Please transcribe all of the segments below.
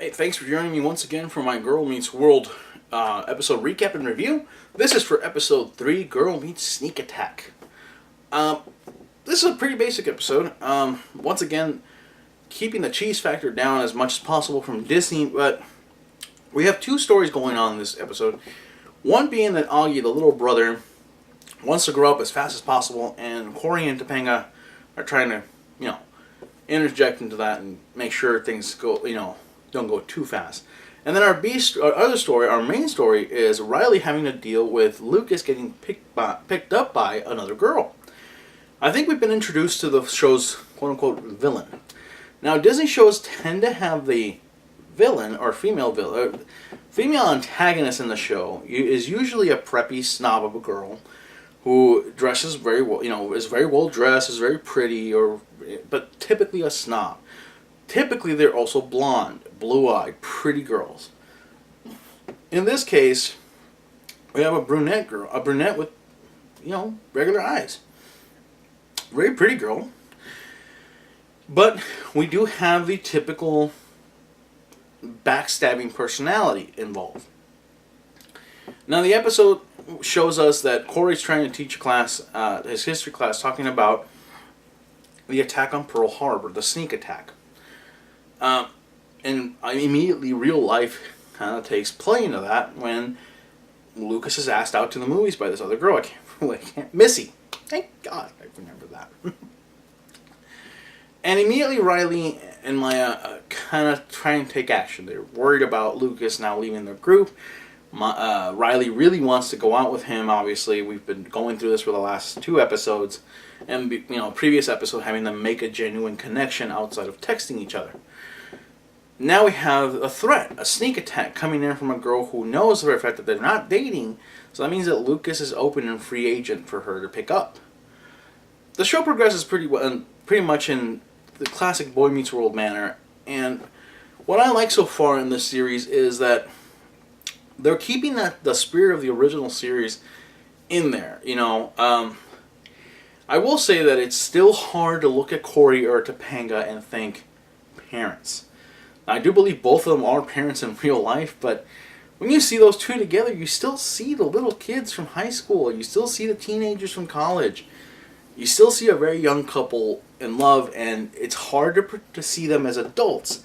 Hey, thanks for joining me once again for my Girl Meets World episode recap and review. This is for episode 3, Girl Meets Sneak Attack. This is a pretty basic episode. Once again, keeping the cheese factor down as much as possible from Disney, but we have two stories going on in this episode. One being that Augie, the little brother, wants to grow up as fast as possible, and Cory and Topanga are trying to, interject into that and make sure things go, don't go too fast. And then our other story, our main story, is Riley having to deal with Lucas getting picked up by another girl. I think we've been introduced to the show's quote-unquote villain. Now, Disney shows tend to have the villain, or female antagonist in the show is usually a preppy snob of a girl who dresses very well, is very well dressed, is very pretty, but typically a snob. Typically, they're also blonde, blue-eyed, pretty girls. In this case, we have a brunette with, regular eyes. Very pretty girl. But we do have the typical backstabbing personality involved. Now, the episode shows us that Cory's trying to teach a class, his history class, talking about the attack on Pearl Harbor, the sneak attack. And immediately real life kind of takes play into that when Lucas is asked out to the movies by this other girl. Missy. Thank God I remember that. And immediately Riley and Maya kind of try and take action. They're worried about Lucas now leaving their group. Riley really wants to go out with him, obviously. We've been going through this for the last 2 episodes. And, previous episode having them make a genuine connection outside of texting each other. Now we have a threat, a sneak attack coming in from a girl who knows for a fact that they're not dating. So that means that Lucas is open and free agent for her to pick up. The show progresses pretty much in the classic Boy Meets World manner. And what I like so far in this series is that they're keeping the spirit of the original series in there. I will say that it's still hard to look at Cory or Topanga and think parents. Now, I do believe both of them are parents in real life, but when you see those two together, you still see the little kids from high school. You still see the teenagers from college. You still see a very young couple in love, and it's hard to see them as adults.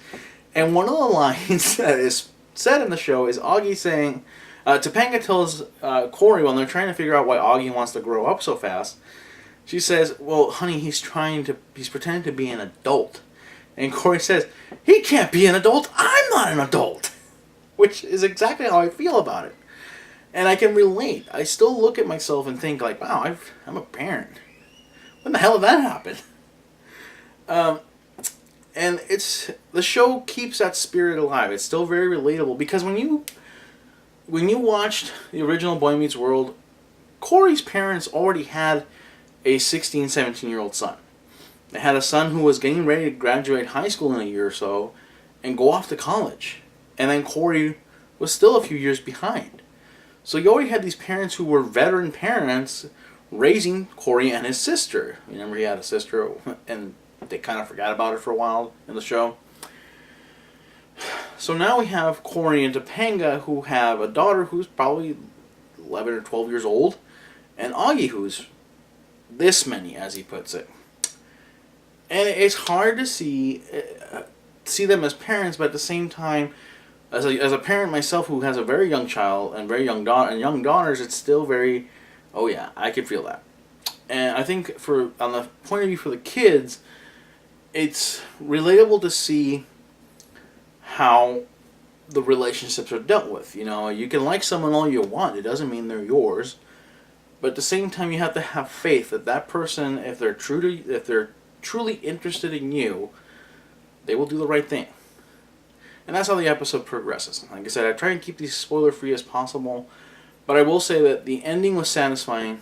And one of the lines that is said in the show is Augie saying, Topanga tells Cory when they're trying to figure out why Augie wants to grow up so fast, she says, well, honey, he's pretending to be an adult. And Cory says, he can't be an adult, I'm not an adult. Which is exactly how I feel about it. And I can relate. I still look at myself and think wow, I'm a parent. When the hell did that happen? And the show keeps that spirit alive. It's still very relatable because when you watched the original Boy Meets World, Cory's parents already had a 16, 17-year-old son. They had a son who was getting ready to graduate high school in a year or so and go off to college. And then Cory was still a few years behind. So you already had these parents who were veteran parents raising Cory and his sister. Remember, he had a sister, and they kind of forgot about her for a while in the show. So now we have Cory and Topanga, who have a daughter who's probably 11 or 12 years old, and Augie, who's this many, as he puts it. And it's hard to see them as parents, but at the same time, as a parent myself who has a very young child and very young daughters, it's still very, oh yeah, I can feel that. And I think on the point of view for the kids, it's relatable to see how the relationships are dealt with. You can like someone all you want. It doesn't mean they're yours. But at the same time, you have to have faith that person, if they're truly interested in you, they will do the right thing. And that's how the episode progresses. Like I said, I try and keep these spoiler-free as possible. But I will say that the ending was satisfying.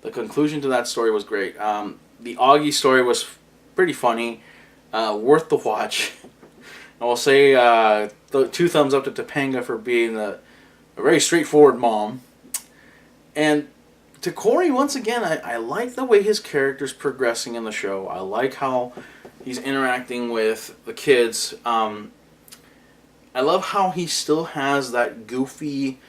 The conclusion to that story was great. The Augie story was pretty funny. Worth the watch. I will say the 2 thumbs up to Topanga for being a very straightforward mom. And to Cory, once again, I like the way his character's progressing in the show. I like how he's interacting with the kids. I love how he still has that goofy,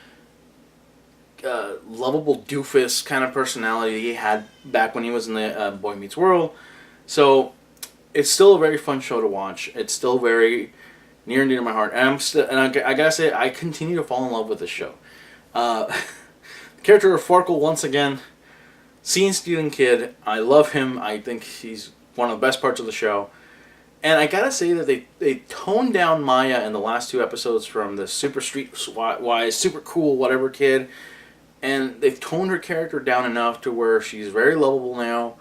lovable doofus kind of personality he had back when he was in the Boy Meets World. So it's still a very fun show to watch. It's still very near and dear to my heart, and I gotta say, I continue to fall in love with this show. The character of Farkle, once again, scene-stealing kid. I love him. I think he's one of the best parts of the show. And I gotta say that they toned down Maya in the last 2 episodes from the super streetwise, super cool, whatever kid. And they've toned her character down enough to where she's very lovable now.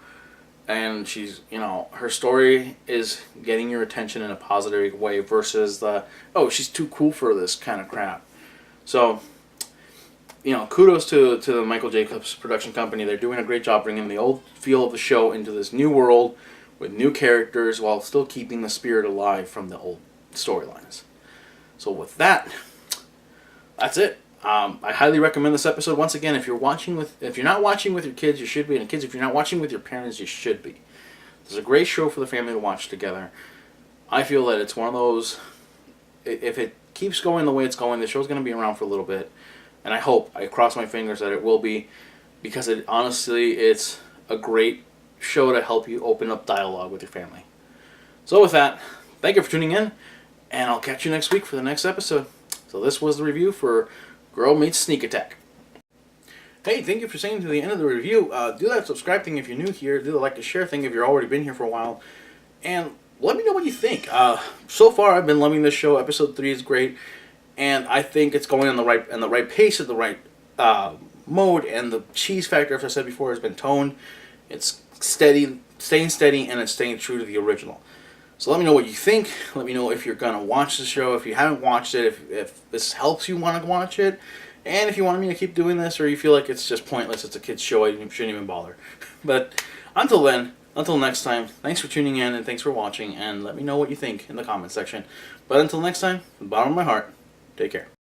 And she's, her story is getting your attention in a positive way versus the, oh, she's too cool for this kind of crap. So, kudos to the Michael Jacobs production company. They're doing a great job bringing the old feel of the show into this new world with new characters while still keeping the spirit alive from the old storylines. So with that, that's it. I highly recommend this episode. Once again, if you're not watching with your kids, you should be. And kids, if you're not watching with your parents, you should be. It's a great show for the family to watch together. I feel that it's one of those, if it keeps going the way it's going, the show's going to be around for a little bit. And I cross my fingers that it will be, because it's a great show to help you open up dialogue with your family. So with that, thank you for tuning in, and I'll catch you next week for the next episode. So this was the review for Girl Meets Sneak Attack. Hey, thank you for staying to the end of the review. Do that subscribe thing if you're new here. Do the like and share thing if you've already been here for a while. And let me know what you think. So far, I've been loving this show. Episode 3 is great. And I think it's going in the right pace, at the right mode. And the cheese factor, as I said before, has been toned. It's staying steady, and it's staying true to the original. So let me know what you think. Let me know if you're going to watch the show, if you haven't watched it, if this helps you want to watch it, and if you want me to keep doing this, or you feel like it's just pointless, it's a kid's show, you shouldn't even bother. But until next time, thanks for tuning in, and thanks for watching, and let me know what you think in the comment section. But until next time, from the bottom of my heart, take care.